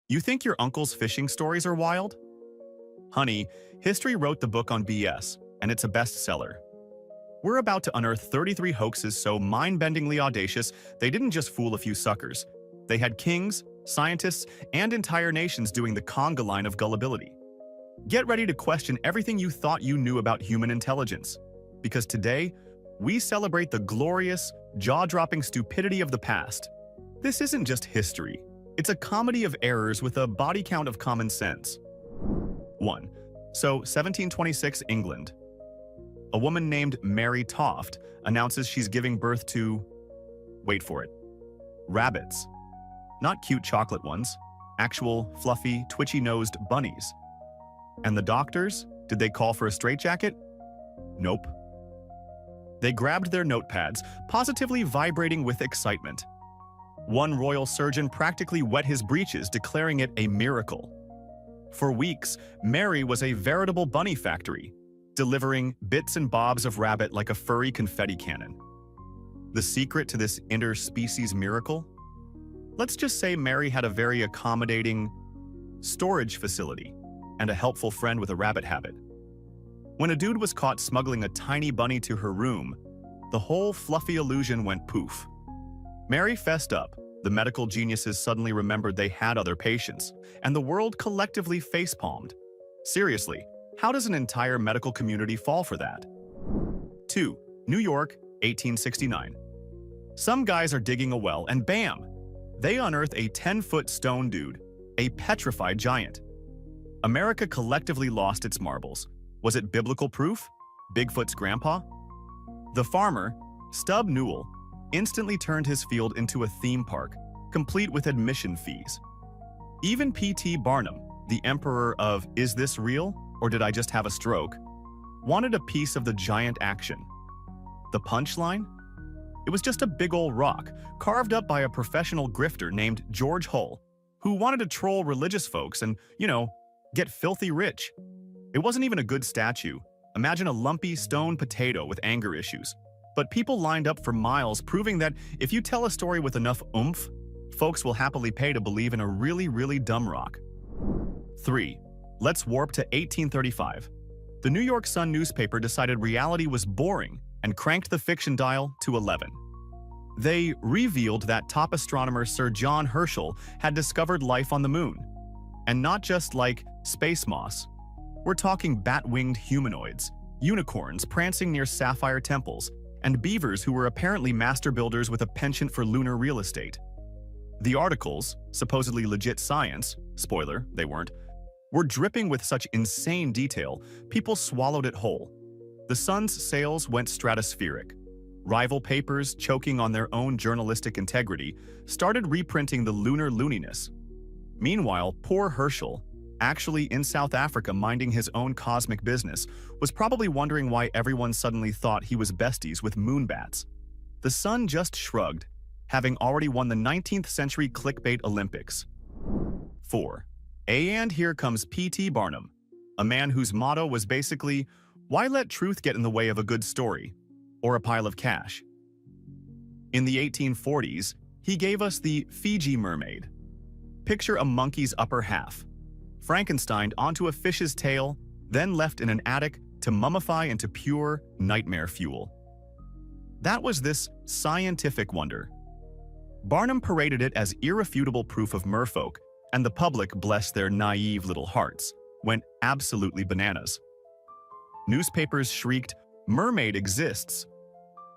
You think your uncle's fishing stories are wild? Honey, history wrote the book on BS, and it's a bestseller. We're about to unearth 33 hoaxes so mind-bendingly audacious they didn't just fool a few suckers. They had kings, scientists, and entire nations doing the conga line of gullibility. Get ready to question everything you thought you knew about human intelligence. Because today, we celebrate the glorious, jaw-dropping stupidity of the past. This isn't just history. It's a comedy of errors with a body count of common sense. 1. So, 1726 England. A woman named Mary Toft announces she's giving birth to, wait for it, rabbits. Not cute chocolate ones, actual, fluffy, twitchy-nosed bunnies. And the doctors? Did they call for a straitjacket? Nope. They grabbed their notepads, positively vibrating with excitement. One royal surgeon practically wet his breeches, declaring it a miracle. For weeks, Mary was a veritable bunny factory, delivering bits and bobs of rabbit like a furry confetti cannon. The secret to this interspecies miracle? Let's just say Mary had a very accommodating storage facility and a helpful friend with a rabbit habit. When a dude was caught smuggling a tiny bunny to her room, the whole fluffy illusion went poof. Mary fessed up, the medical geniuses suddenly remembered they had other patients, and the world collectively facepalmed. Seriously, how does an entire medical community fall for that? 2. New York, 1869. Some guys are digging a well, and bam! They unearth a 10-foot stone dude, a petrified giant. America collectively lost its marbles. Was it biblical proof? Bigfoot's grandpa? The farmer, Stub Newell, instantly turned his field into a theme park, complete with admission fees. Even P.T. Barnum, the emperor of "Is this real, or did I just have a stroke?" wanted a piece of the giant action. The punchline? It was just a big old rock, carved up by a professional grifter named George Hull, who wanted to troll religious folks and, get filthy rich. It wasn't even a good statue. Imagine a lumpy stone potato with anger issues. But people lined up for miles, proving that if you tell a story with enough oomph, folks will happily pay to believe in a really, really dumb rock. 3. Let's warp to 1835. The New York Sun newspaper decided reality was boring and cranked the fiction dial to 11. They revealed that top astronomer Sir John Herschel had discovered life on the moon. And not just like space moss. We're talking bat-winged humanoids, unicorns prancing near sapphire temples, and beavers who were apparently master builders with a penchant for lunar real estate. The articles, supposedly legit science, spoiler, they weren't, were dripping with such insane detail, people swallowed it whole. The Sun's sales went stratospheric. Rival papers, choking on their own journalistic integrity, started reprinting the lunar looniness. Meanwhile, poor Herschel, actually in South Africa minding his own cosmic business, was probably wondering why everyone suddenly thought he was besties with moonbats. The Sun just shrugged, having already won the 19th century clickbait Olympics. 4. And here comes P.T. Barnum, a man whose motto was basically, why let truth get in the way of a good story, or a pile of cash? In the 1840s, he gave us the Fiji mermaid. Picture a monkey's upper half, Frankenstein onto a fish's tail, then left in an attic to mummify into pure nightmare fuel. That was this scientific wonder. Barnum paraded it as irrefutable proof of merfolk, and the public, bless their naive little hearts, went absolutely bananas. Newspapers shrieked, "Mermaid exists,"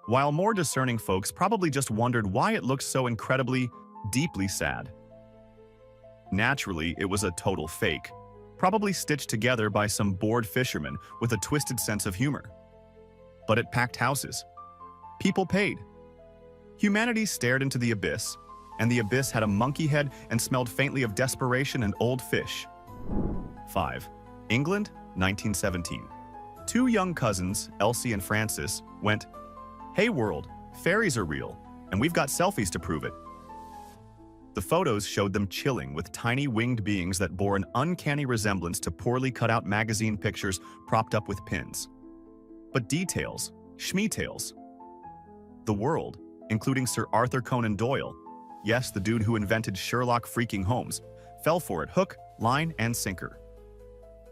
while more discerning folks probably just wondered why it looked so incredibly, deeply sad. Naturally, it was a total fake, probably stitched together by some bored fisherman with a twisted sense of humor. But it packed houses. People paid. Humanity stared into the abyss, and the abyss had a monkey head and smelled faintly of desperation and old fish. 5. England, 1917. Two young cousins, Elsie and Francis, went, "Hey world, fairies are real, and we've got selfies to prove it." The photos showed them chilling with tiny winged beings that bore an uncanny resemblance to poorly cut out magazine pictures propped up with pins. But details, schmeetails. The world, including Sir Arthur Conan Doyle, yes, the dude who invented Sherlock freaking Holmes, fell for it hook, line, and sinker.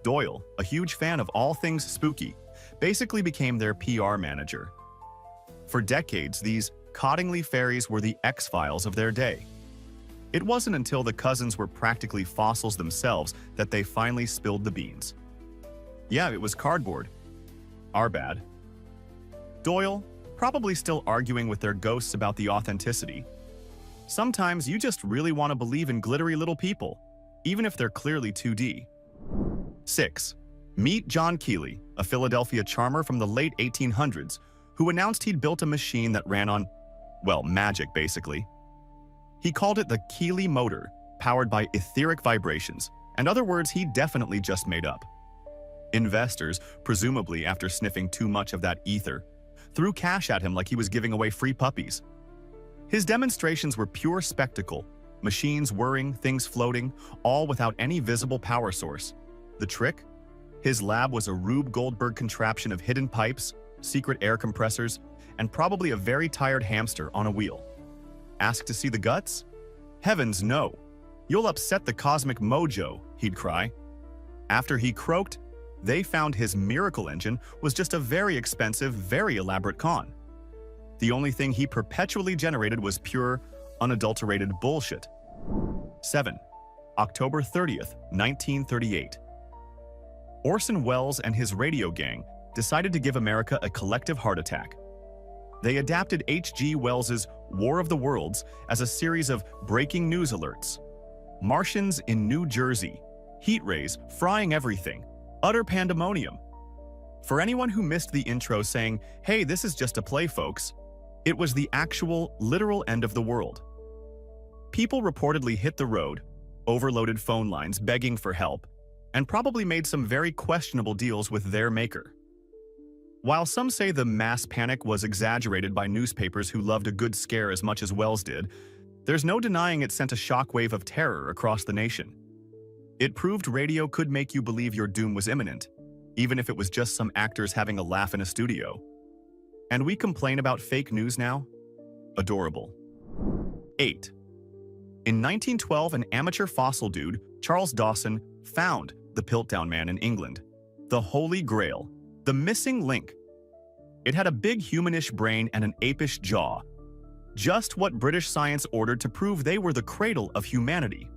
Doyle, a huge fan of all things spooky, basically became their PR manager. For decades, these Cottingley fairies were the X-Files of their day. It wasn't until the cousins were practically fossils themselves that they finally spilled the beans. Yeah, it was cardboard. Our bad. Doyle, probably still arguing with their ghosts about the authenticity. Sometimes you just really want to believe in glittery little people, even if they're clearly 2D. 6. Meet John Keeley, a Philadelphia charmer from the late 1800s, who announced he'd built a machine that ran on, well, magic basically. He called it the Keeley motor, powered by etheric vibrations, and other words he definitely just made up. Investors, presumably after sniffing too much of that ether, threw cash at him like he was giving away free puppies. His demonstrations were pure spectacle, machines whirring, things floating, all without any visible power source. The trick? His lab was a Rube Goldberg contraption of hidden pipes, secret air compressors, and probably a very tired hamster on a wheel. Ask to see the guts? Heavens no! You'll upset the cosmic mojo, he'd cry. After he croaked, they found his miracle engine was just a very expensive, very elaborate con. The only thing he perpetually generated was pure, unadulterated bullshit. 7. October 30th, 1938. Orson Welles and his radio gang decided to give America a collective heart attack. They adapted H.G. Wells's War of the Worlds as a series of breaking news alerts. Martians in New Jersey, heat rays frying everything, utter pandemonium. For anyone who missed the intro saying, "Hey, this is just a play, folks," it was the actual, literal end of the world. People reportedly hit the road, overloaded phone lines begging for help, and probably made some very questionable deals with their maker. While some say the mass panic was exaggerated by newspapers who loved a good scare as much as Wells did, there's no denying it sent a shockwave of terror across the nation. It proved radio could make you believe your doom was imminent, even if it was just some actors having a laugh in a studio. And we complain about fake news now? Adorable. 8. In 1912, an amateur fossil dude, Charles Dawson, found the Piltdown Man in England. The Holy Grail. The missing link. It had a big humanish brain and an apish jaw. Just what British science ordered to prove they were the cradle of humanity.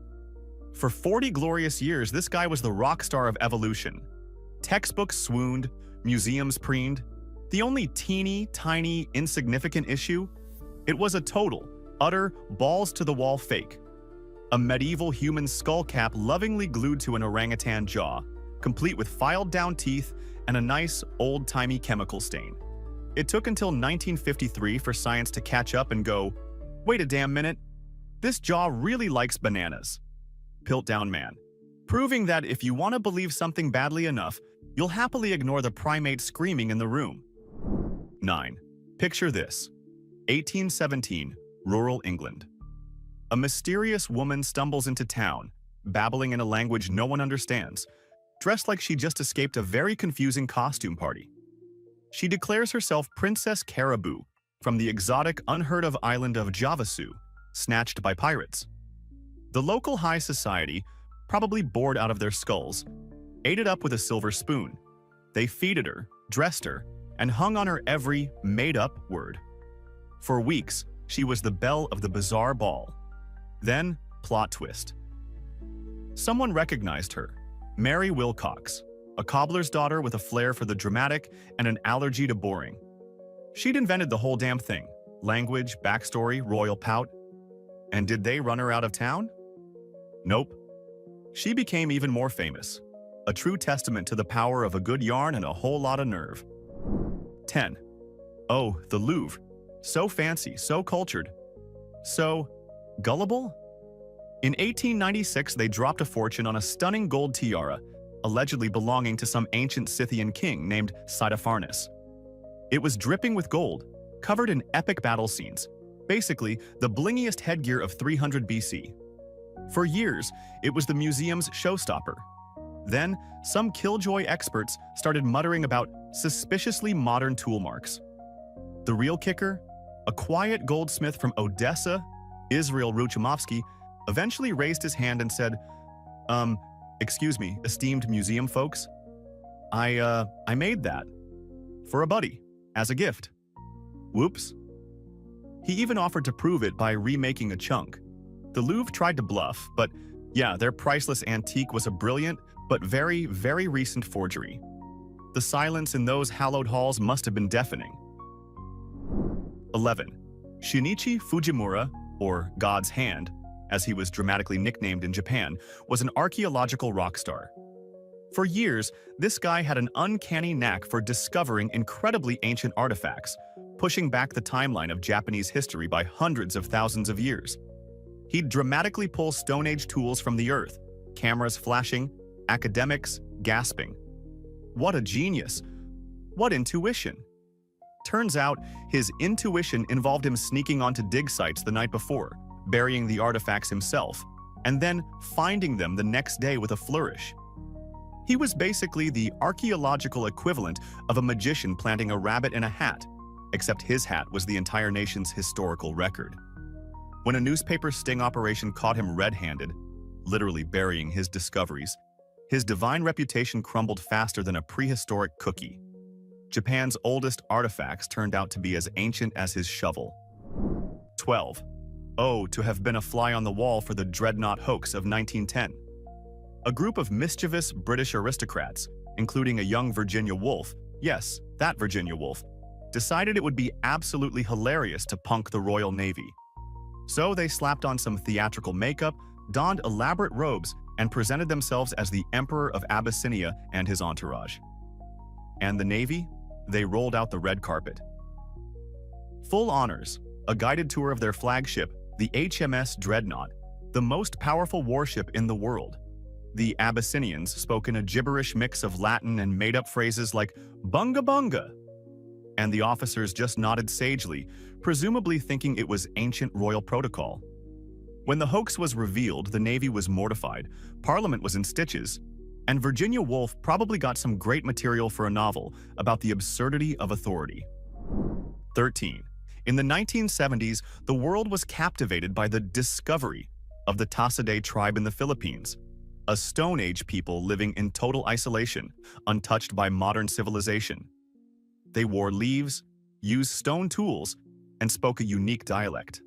For 40 glorious years, this guy was the rock star of evolution. Textbooks swooned, museums preened. The only teeny, tiny, insignificant issue? It was a total, utter, balls-to-the-wall fake. A medieval human skull cap lovingly glued to an orangutan jaw, complete with filed-down teeth and a nice, old-timey chemical stain. It took until 1953 for science to catch up and go, "Wait a damn minute, this jaw really likes bananas." Piltdown Man. Proving that if you want to believe something badly enough, you'll happily ignore the primate screaming in the room. 9. Picture this. 1817, rural England. A mysterious woman stumbles into town, babbling in a language no one understands, dressed like she just escaped a very confusing costume party. She declares herself Princess Caribou from the exotic, unheard-of island of Javasu, snatched by pirates. The local high society, probably bored out of their skulls, ate it up with a silver spoon. They feeded her, dressed her, and hung on her every made-up word. For weeks, she was the belle of the bizarre ball. Then, plot twist. Someone recognized her. Mary Wilcox, a cobbler's daughter with a flair for the dramatic and an allergy to boring. She'd invented the whole damn thing. Language, backstory, royal pout. And did they run her out of town? Nope. She became even more famous. A true testament to the power of a good yarn and a whole lot of nerve. 10. Oh, the Louvre. So fancy, so cultured. So gullible? In 1896, they dropped a fortune on a stunning gold tiara, allegedly belonging to some ancient Scythian king named Saitapharnes. It was dripping with gold, covered in epic battle scenes, basically the blingiest headgear of 300 BC. For years, it was the museum's showstopper. Then, some killjoy experts started muttering about suspiciously modern tool marks. The real kicker? A quiet goldsmith from Odessa, Israel Ruchamovsky, eventually raised his hand and said, Um, excuse me, esteemed museum folks? I made that. For a buddy. As a gift. Whoops. He even offered to prove it by remaking a chunk. The Louvre tried to bluff, but yeah, their priceless antique was a brilliant, but very, very recent forgery. The silence in those hallowed halls must have been deafening. 11. Shinichi Fujimura, or God's Hand, as he was dramatically nicknamed in Japan, was an archaeological rock star. For years, this guy had an uncanny knack for discovering incredibly ancient artifacts, pushing back the timeline of Japanese history by hundreds of thousands of years. He'd dramatically pull Stone Age tools from the earth, cameras flashing, academics gasping. What a genius! What intuition! Turns out, his intuition involved him sneaking onto dig sites the night before, burying the artifacts himself, and then finding them the next day with a flourish. He was basically the archaeological equivalent of a magician planting a rabbit in a hat, except his hat was the entire nation's historical record. When a newspaper sting operation caught him red-handed, literally burying his discoveries, his divine reputation crumbled faster than a prehistoric cookie. Japan's oldest artifacts turned out to be as ancient as his shovel. 12. Oh, to have been a fly on the wall for the dreadnought hoax of 1910. A group of mischievous British aristocrats, including a young Virginia Woolf, yes, that Virginia Woolf, decided it would be absolutely hilarious to punk the Royal Navy. So they slapped on some theatrical makeup, donned elaborate robes, and presented themselves as the Emperor of Abyssinia and his entourage. And the Navy? They rolled out the red carpet. Full honors, a guided tour of their flagship, the HMS Dreadnought, the most powerful warship in the world. The Abyssinians spoke in a gibberish mix of Latin and made-up phrases like bunga bunga, and the officers just nodded sagely, presumably thinking it was ancient royal protocol. When the hoax was revealed, the Navy was mortified, Parliament was in stitches, and Virginia Woolf probably got some great material for a novel about the absurdity of authority. 13. In the 1970s, the world was captivated by the discovery of the Tasiday tribe in the Philippines, a Stone Age people living in total isolation, untouched by modern civilization. They wore leaves, used stone tools, and spoke a unique dialect.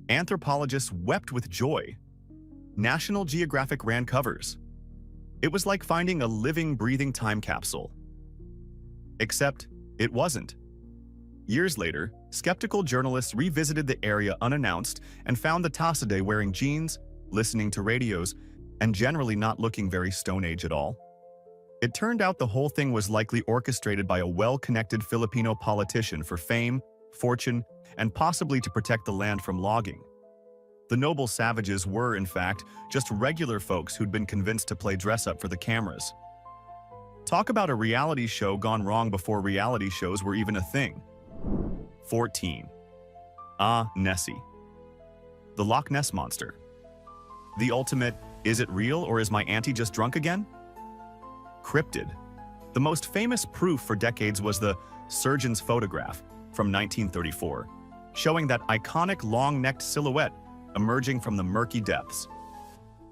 Anthropologists wept with joy. National Geographic ran covers. It was like finding a living, breathing time capsule. Except, it wasn't. Years later, skeptical journalists revisited the area unannounced and found the Tasiday wearing jeans, listening to radios, and generally not looking very Stone Age at all. It turned out the whole thing was likely orchestrated by a well-connected Filipino politician for fame, fortune, and possibly to protect the land from logging. The noble savages were, in fact, just regular folks who'd been convinced to play dress-up for the cameras. Talk about a reality show gone wrong before reality shows were even a thing. 14. Nessie. The Loch Ness Monster. The ultimate, is it real or is my auntie just drunk again? Cryptid. The most famous proof for decades was the surgeon's photograph from 1934, showing that iconic long-necked silhouette emerging from the murky depths.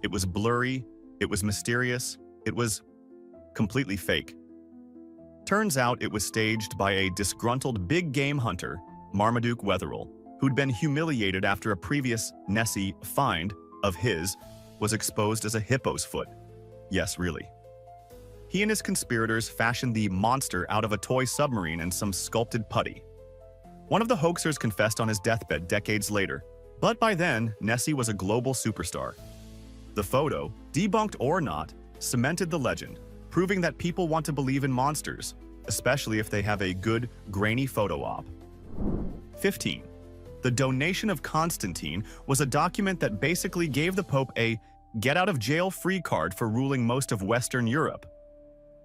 It was blurry, it was mysterious, it was completely fake. Turns out it was staged by a disgruntled big game hunter, Marmaduke Wetherell, who'd been humiliated after a previous Nessie find of his was exposed as a hippo's foot. Yes, really. He and his conspirators fashioned the monster out of a toy submarine and some sculpted putty. One of the hoaxers confessed on his deathbed decades later, but by then, Nessie was a global superstar. The photo, debunked or not, cemented the legend, proving that people want to believe in monsters, especially if they have a good, grainy photo op. 15. The Donation of Constantine was a document that basically gave the Pope a get-out-of-jail-free card for ruling most of Western Europe.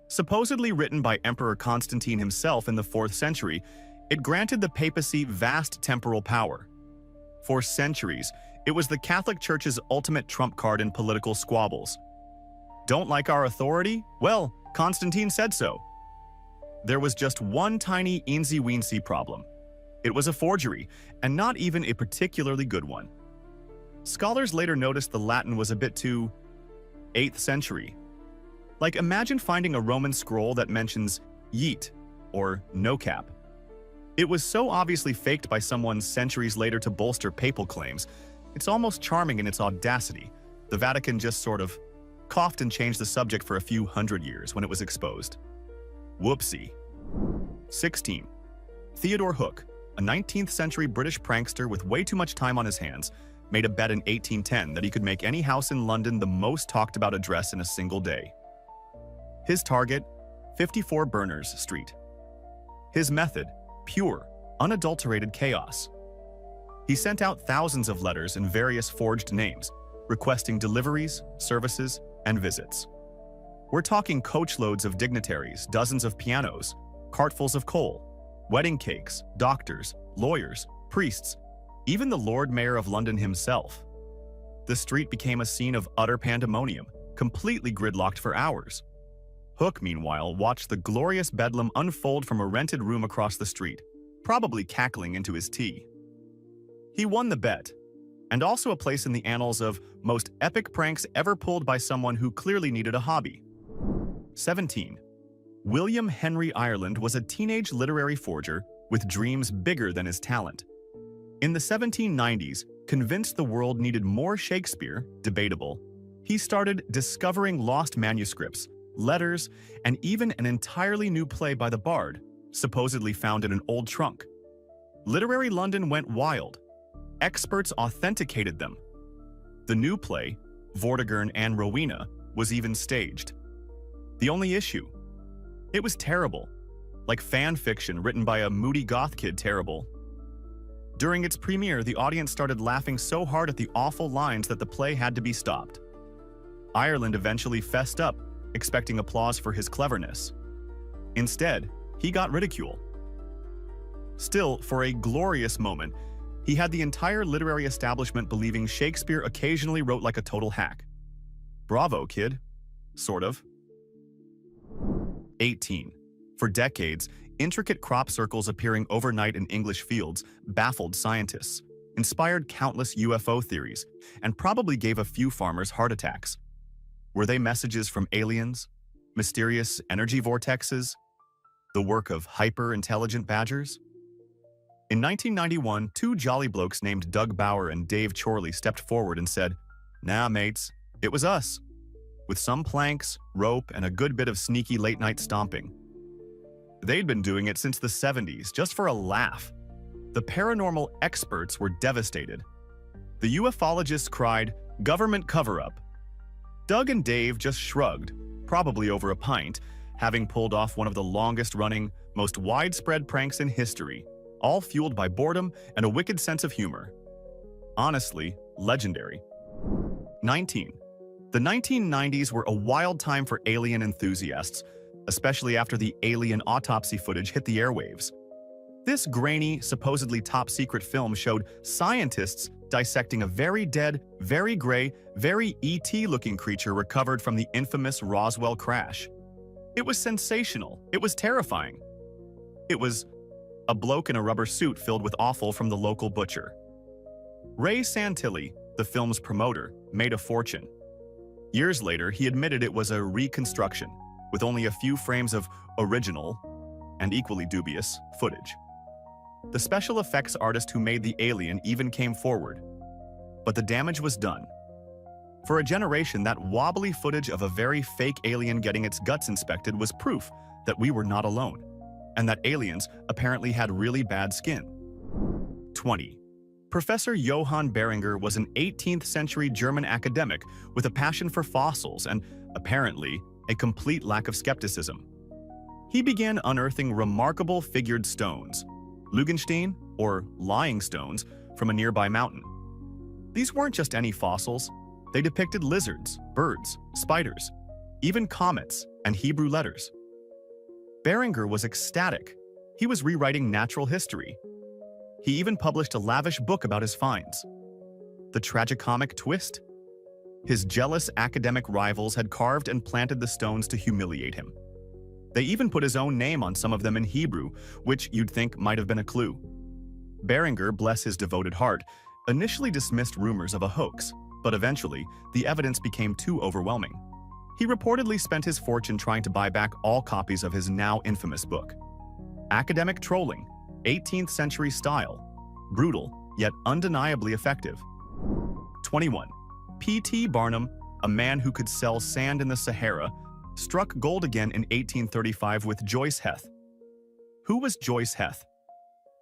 Supposedly written by Emperor Constantine himself in the 4th century, it granted the papacy vast temporal power. For centuries, it was the Catholic Church's ultimate trump card in political squabbles. Don't like our authority? Well, Constantine said so. There was just one tiny eensy-weensy problem. It was a forgery, and not even a particularly good one. Scholars later noticed the Latin was a bit too 8th century. Like, imagine finding a Roman scroll that mentions yeet or no cap. It was so obviously faked by someone centuries later to bolster papal claims. It's almost charming in its audacity. The Vatican just sort of coughed and changed the subject for a few hundred years when it was exposed. Whoopsie. 16. Theodore Hook, a 19th century British prankster with way too much time on his hands, made a bet in 1810 that he could make any house in London the most talked about address in a single day. His target, 54 Berners Street. His method, pure, unadulterated chaos. He sent out thousands of letters in various forged names, requesting deliveries, services, and visits. We're talking coachloads of dignitaries, dozens of pianos, cartfuls of coal, wedding cakes, doctors, lawyers, priests, even the Lord Mayor of London himself. The street became a scene of utter pandemonium, completely gridlocked for hours. Hook, meanwhile, watched the glorious bedlam unfold from a rented room across the street, probably cackling into his tea. He won the bet, and also a place in the annals of most epic pranks ever pulled by someone who clearly needed a hobby. 17. William Henry Ireland was a teenage literary forger with dreams bigger than his talent. In the 1790s, convinced the world needed more Shakespeare, debatable, he started discovering lost manuscripts, letters, and even an entirely new play by the Bard, supposedly found in an old trunk. Literary London went wild. Experts authenticated them. The new play, Vortigern and Rowena, was even staged. The only issue? It was terrible. Like fan fiction written by a moody goth kid terrible. During its premiere, the audience started laughing so hard at the awful lines that the play had to be stopped. Ireland eventually fessed up, expecting applause for his cleverness. Instead, he got ridicule. Still, for a glorious moment, he had the entire literary establishment believing Shakespeare occasionally wrote like a total hack. Bravo, kid. Sort of. 18. For decades, intricate crop circles appearing overnight in English fields baffled scientists, inspired countless UFO theories, and probably gave a few farmers heart attacks. Were they messages from aliens, mysterious energy vortexes, the work of hyper-intelligent badgers? In 1991, two jolly blokes named Doug Bauer and Dave Chorley stepped forward and said, "Nah, mates, it was us," with some planks, rope, and a good bit of sneaky late-night stomping. They'd been doing it since the 70s, just for a laugh. The paranormal experts were devastated. The ufologists cried, "Government cover-up." Doug and Dave just shrugged, probably over a pint, having pulled off one of the longest-running, most widespread pranks in history, all fueled by boredom and a wicked sense of humor. Honestly, legendary. 19. The 1990s were a wild time for alien enthusiasts, especially after the alien autopsy footage hit the airwaves. This grainy, supposedly top-secret film showed scientists dissecting a very dead, very gray, very ET-looking creature recovered from the infamous Roswell crash. It was sensational. It was terrifying. It was a bloke in a rubber suit filled with offal from the local butcher. Ray Santilli, the film's promoter, made a fortune. Years later, he admitted it was a reconstruction, with only a few frames of original, and equally dubious, footage. The special effects artist who made the alien even came forward. But the damage was done. For a generation, that wobbly footage of a very fake alien getting its guts inspected was proof that we were not alone, and that aliens apparently had really bad skin. 20. Professor Johann Beringer was an 18th century German academic with a passion for fossils and, apparently, a complete lack of skepticism. He began unearthing remarkable figured stones, Lugenstein, or lying stones, from a nearby mountain. These weren't just any fossils. They depicted lizards, birds, spiders, even comets and Hebrew letters. Beringer was ecstatic. He was rewriting natural history. He even published a lavish book about his finds. The tragicomic twist? His jealous academic rivals had carved and planted the stones to humiliate him. They even put his own name on some of them in Hebrew, which you'd think might have been a clue. Beringer, bless his devoted heart, initially dismissed rumors of a hoax, but eventually, the evidence became too overwhelming. He reportedly spent his fortune trying to buy back all copies of his now infamous book. Academic trolling, 18th century style, brutal, yet undeniably effective. 21. P.T. Barnum, a man who could sell sand in the Sahara, struck gold again in 1835 with Joyce Heth. Who was Joyce Heth?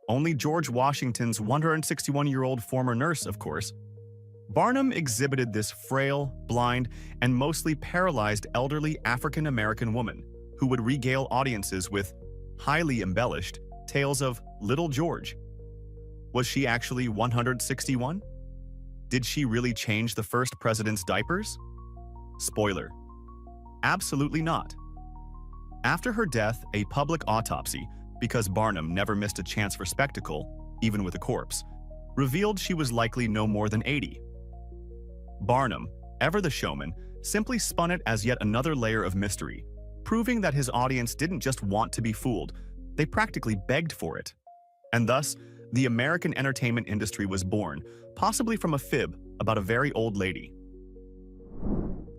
Only George Washington's 161-year-old former nurse, of course. Barnum exhibited this frail, blind, and mostly paralyzed elderly African-American woman who would regale audiences with highly embellished tales of Little George. Was she actually 161? Did she really change the first president's diapers? Spoiler: absolutely not. After her death, a public autopsy, because Barnum never missed a chance for spectacle, even with a corpse, revealed she was likely no more than 80. Barnum, ever the showman, simply spun it as yet another layer of mystery, proving that his audience didn't just want to be fooled, they practically begged for it. And thus, the American entertainment industry was born, possibly from a fib about a very old lady.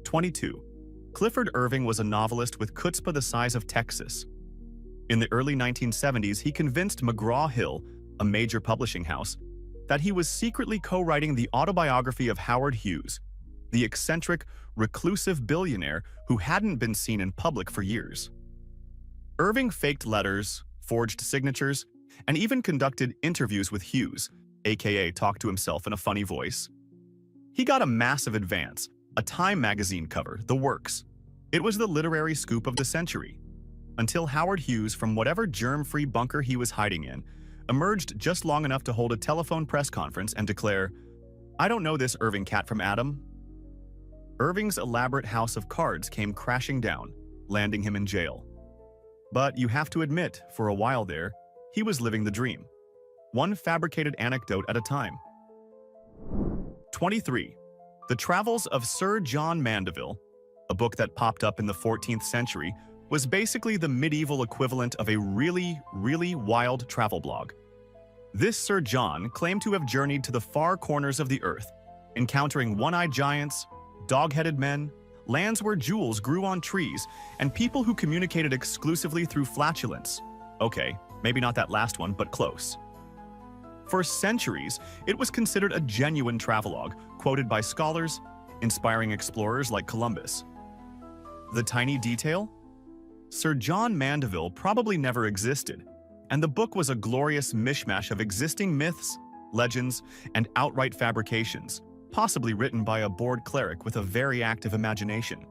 22. Clifford Irving was a novelist with chutzpah the size of Texas. In the early 1970s, he convinced McGraw-Hill, a major publishing house, that he was secretly co-writing the autobiography of Howard Hughes, the eccentric, reclusive billionaire who hadn't been seen in public for years. Irving faked letters, forged signatures, and even conducted interviews with Hughes, aka talked to himself in a funny voice. He got a massive advance, a Time magazine cover, the works. It was the literary scoop of the century. Until Howard Hughes, from whatever germ-free bunker he was hiding in, emerged just long enough to hold a telephone press conference and declare, "I don't know this Irving cat from Adam." Irving's elaborate house of cards came crashing down, landing him in jail. But you have to admit, for a while there, he was living the dream. One fabricated anecdote at a time. 23. The Travels of Sir John Mandeville, a book that popped up in the 14th century, was basically the medieval equivalent of a really, really wild travel blog. This Sir John claimed to have journeyed to the far corners of the earth, encountering one-eyed giants, dog-headed men, lands where jewels grew on trees, and people who communicated exclusively through flatulence. Okay, maybe not that last one, but close. For centuries, it was considered a genuine travelogue, quoted by scholars, inspiring explorers like Columbus. The tiny detail? Sir John Mandeville probably never existed, and the book was a glorious mishmash of existing myths, legends, and outright fabrications, possibly written by a bored cleric with a very active imagination.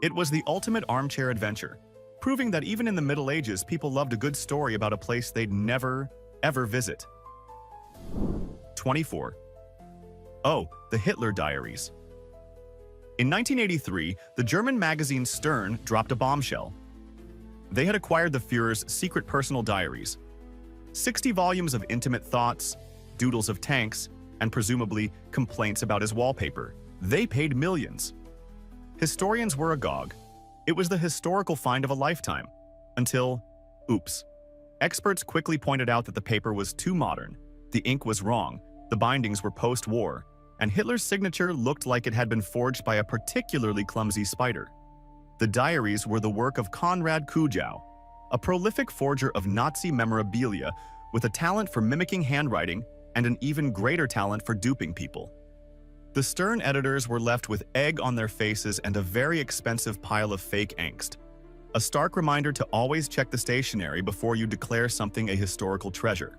It was the ultimate armchair adventure, proving that even in the Middle Ages, people loved a good story about a place they'd never, ever visit. 24. Oh, the Hitler Diaries. In 1983, the German magazine Stern dropped a bombshell. They had acquired the Führer's secret personal diaries. 60 volumes of intimate thoughts, doodles of tanks, and presumably complaints about his wallpaper. They paid millions. Historians were agog. It was the historical find of a lifetime. Until, oops. Experts quickly pointed out that the paper was too modern, the ink was wrong, the bindings were post-war, and Hitler's signature looked like it had been forged by a particularly clumsy spider. The diaries were the work of Konrad Kujau, a prolific forger of Nazi memorabilia with a talent for mimicking handwriting and an even greater talent for duping people. The Stern editors were left with egg on their faces and a very expensive pile of fake angst. A stark reminder to always check the stationery before you declare something a historical treasure.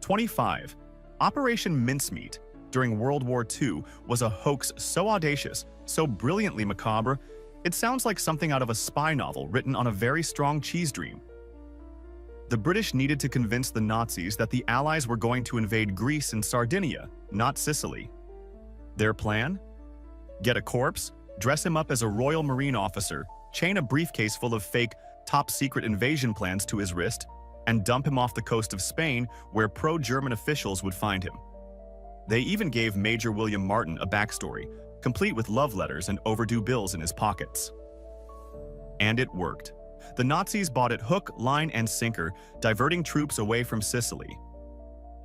25. Operation Mincemeat during World War II was a hoax so audacious, so brilliantly macabre, it sounds like something out of a spy novel written on a very strong cheese dream. The British needed to convince the Nazis that the Allies were going to invade Greece and Sardinia, not Sicily. Their plan? Get a corpse, dress him up as a Royal Marine officer, chain a briefcase full of fake, top-secret invasion plans to his wrist, and dump him off the coast of Spain where pro-German officials would find him. They even gave Major William Martin a backstory, complete with love letters and overdue bills in his pockets. And it worked. The Nazis bought it hook, line, and sinker, diverting troops away from Sicily.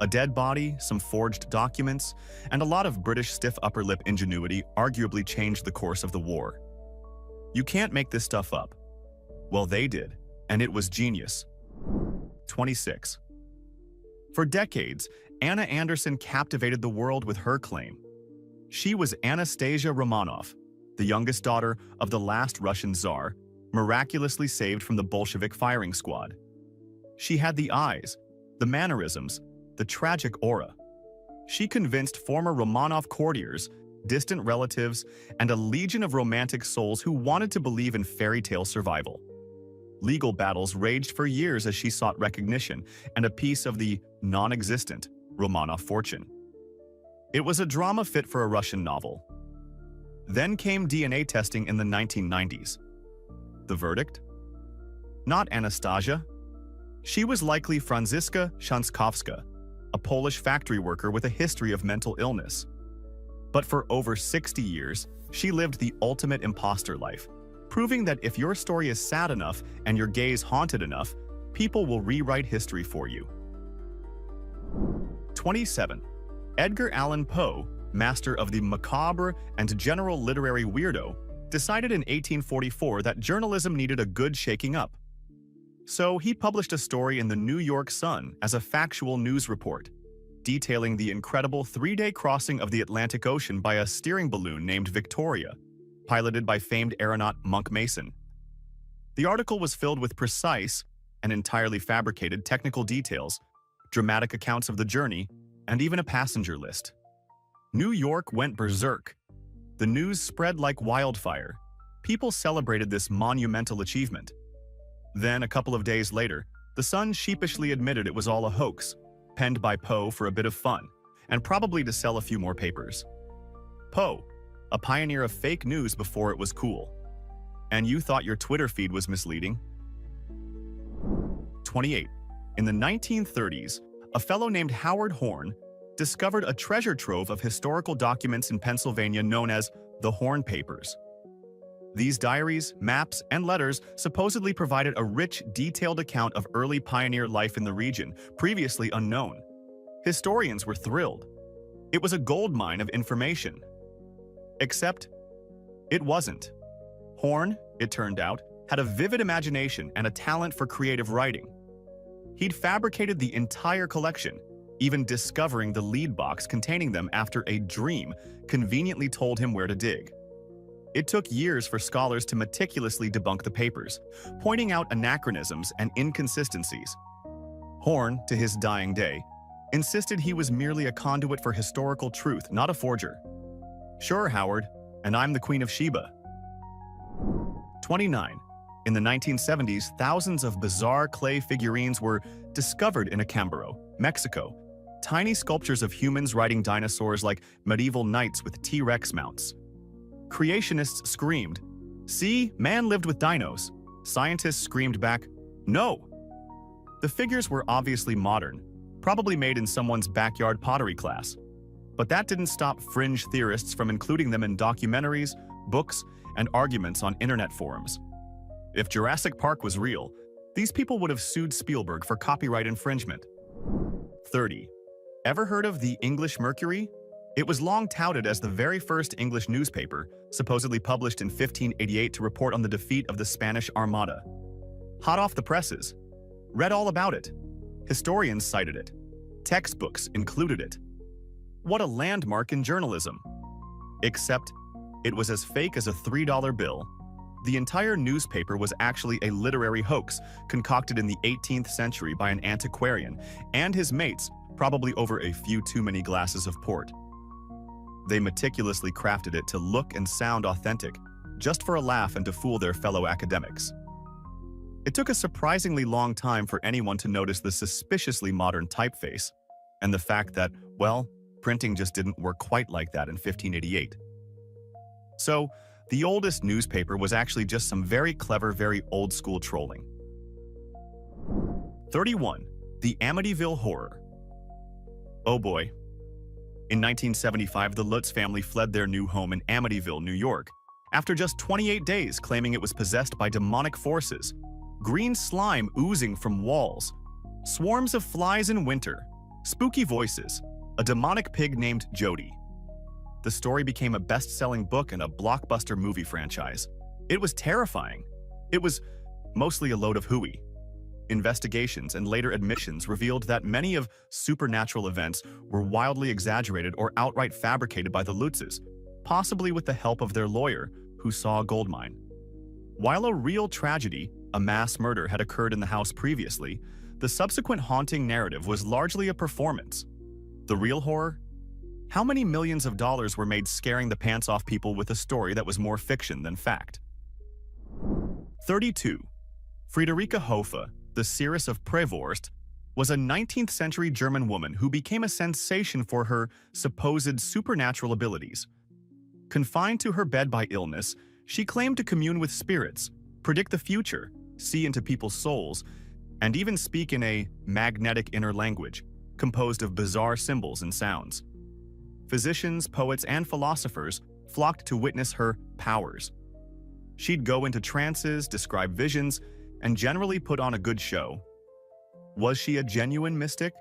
A dead body, some forged documents, and a lot of British stiff upper lip ingenuity arguably changed the course of the war. You can't make this stuff up. Well, they did, and it was genius. 26. For decades, Anna Anderson captivated the world with her claim. She was Anastasia Romanov, the youngest daughter of the last Russian Tsar, miraculously saved from the Bolshevik firing squad. She had the eyes, the mannerisms, the tragic aura. She convinced former Romanov courtiers, distant relatives, and a legion of romantic souls who wanted to believe in fairy tale survival. Legal battles raged for years as she sought recognition and a piece of the non-existent Romanov fortune. It was a drama fit for a Russian novel. Then came DNA testing in the 1990s. The verdict? Not Anastasia. She was likely Franziska Szankowska, a Polish factory worker with a history of mental illness. But for over 60 years, she lived the ultimate imposter life, proving that if your story is sad enough and your gaze haunted enough, people will rewrite history for you. 27. Edgar Allan Poe, master of the macabre and general literary weirdo, decided in 1844 that journalism needed a good shaking up. So he published a story in the New York Sun as a factual news report, detailing the incredible 3-day crossing of the Atlantic Ocean by a steering balloon named Victoria, piloted by famed aeronaut Monk Mason. The article was filled with precise and entirely fabricated technical details, dramatic accounts of the journey, and even a passenger list. New York went berserk. The news spread like wildfire. People celebrated this monumental achievement. Then, a couple of days later, the Sun sheepishly admitted it was all a hoax, penned by Poe for a bit of fun, and probably to sell a few more papers. Poe, a pioneer of fake news before it was cool. And you thought your Twitter feed was misleading? 28. In the 1930s, a fellow named Howard Horn discovered a treasure trove of historical documents in Pennsylvania known as the Horn Papers. These diaries, maps, and letters supposedly provided a rich, detailed account of early pioneer life in the region, previously unknown. Historians were thrilled. It was a goldmine of information. Except, it wasn't. Horn, it turned out, had a vivid imagination and a talent for creative writing. He'd fabricated the entire collection, even discovering the lead box containing them after a dream conveniently told him where to dig. It took years for scholars to meticulously debunk the papers, pointing out anachronisms and inconsistencies. Horn, to his dying day, insisted he was merely a conduit for historical truth, not a forger. Sure, Howard, and I'm the Queen of Sheba. 29. In the 1970s, thousands of bizarre clay figurines were discovered in Acambaro, Mexico. Tiny sculptures of humans riding dinosaurs like medieval knights with T-Rex mounts. Creationists screamed, "See, man lived with dinos." Scientists screamed back, "No." The figures were obviously modern, probably made in someone's backyard pottery class. But that didn't stop fringe theorists from including them in documentaries, books, and arguments on internet forums. If Jurassic Park was real, these people would have sued Spielberg for copyright infringement. 30. Ever heard of the English Mercury? It was long touted as the very first English newspaper, supposedly published in 1588 to report on the defeat of the Spanish Armada. Hot off the presses. Read all about it. Historians cited it. Textbooks included it. What a landmark in journalism. Except, it was as fake as a $3 bill. The entire newspaper was actually a literary hoax concocted in the 18th century by an antiquarian and his mates, probably over a few too many glasses of port. They meticulously crafted it to look and sound authentic, just for a laugh and to fool their fellow academics. It took a surprisingly long time for anyone to notice the suspiciously modern typeface, and the fact that, well, printing just didn't work quite like that in 1588. So, the oldest newspaper was actually just some very clever, very old-school trolling. 31. The Amityville Horror. Oh boy. In 1975, the Lutz family fled their new home in Amityville, New York, after just 28 days claiming it was possessed by demonic forces, green slime oozing from walls, swarms of flies in winter, Spooky Voices, a demonic pig named Jody. The story became a best-selling book and a blockbuster movie franchise. It was terrifying. It was mostly a load of hooey. Investigations and later admissions revealed that many of supernatural events were wildly exaggerated or outright fabricated by the Lutzes, possibly with the help of their lawyer, who saw a gold mine. While a real tragedy, a mass murder, had occurred in the house previously, the subsequent haunting narrative was largely a performance. The real horror? How many millions of dollars were made scaring the pants off people with a story that was more fiction than fact? 32. Friederike Hofe, the seeress of Prevorst, was a 19th century German woman who became a sensation for her supposed supernatural abilities. Confined to her bed by illness, she claimed to commune with spirits, predict the future, see into people's souls, and even speak in a magnetic inner language, composed of bizarre symbols and sounds. Physicians, poets, and philosophers flocked to witness her powers. She'd go into trances, describe visions, and generally put on a good show. Was she a genuine mystic?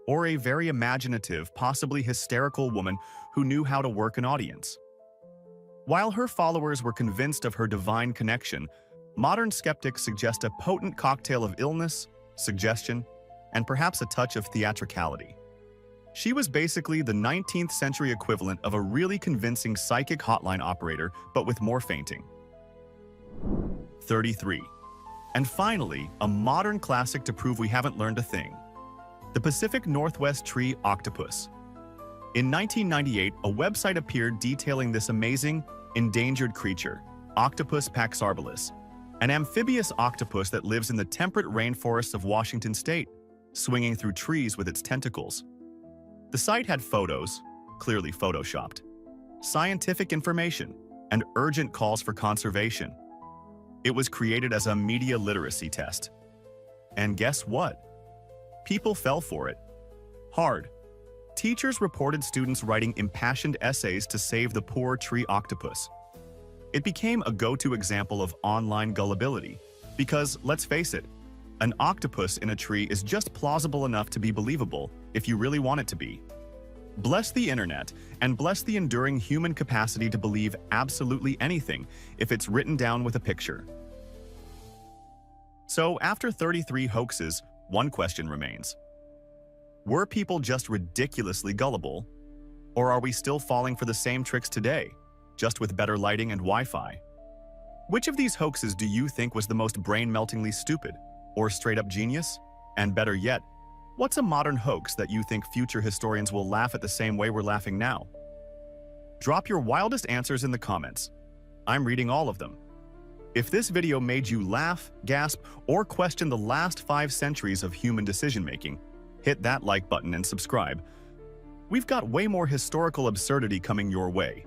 Or a very imaginative, possibly hysterical woman who knew how to work an audience? While her followers were convinced of her divine connection, modern skeptics suggest a potent cocktail of illness, suggestion, and perhaps a touch of theatricality. She was basically the 19th century equivalent of a really convincing psychic hotline operator, but with more fainting. 33. And finally, a modern classic to prove we haven't learned a thing. The Pacific Northwest tree octopus. In 1998, a website appeared detailing this amazing, endangered creature, Octopus paxarbalis, an amphibious octopus that lives in the temperate rainforests of Washington state, swinging through trees with its tentacles. The site had photos, clearly photoshopped, scientific information, and urgent calls for conservation. It was created as a media literacy test. And guess what? People fell for it. Hard. Teachers reported students writing impassioned essays to save the poor tree octopus. It became a go-to example of online gullibility, because, let's face it, an octopus in a tree is just plausible enough to be believable if you really want it to be. Bless the internet, and bless the enduring human capacity to believe absolutely anything if it's written down with a picture. So, after 33 hoaxes, one question remains. Were people just ridiculously gullible? Or are we still falling for the same tricks today, just with better lighting and Wi-Fi? Which of these hoaxes do you think was the most brain-meltingly stupid, or straight-up genius? And better yet, what's a modern hoax that you think future historians will laugh at the same way we're laughing now? Drop your wildest answers in the comments. I'm reading all of them. If this video made you laugh, gasp, or question the last 5 centuries of human decision-making, hit that like button and subscribe. We've got way more historical absurdity coming your way.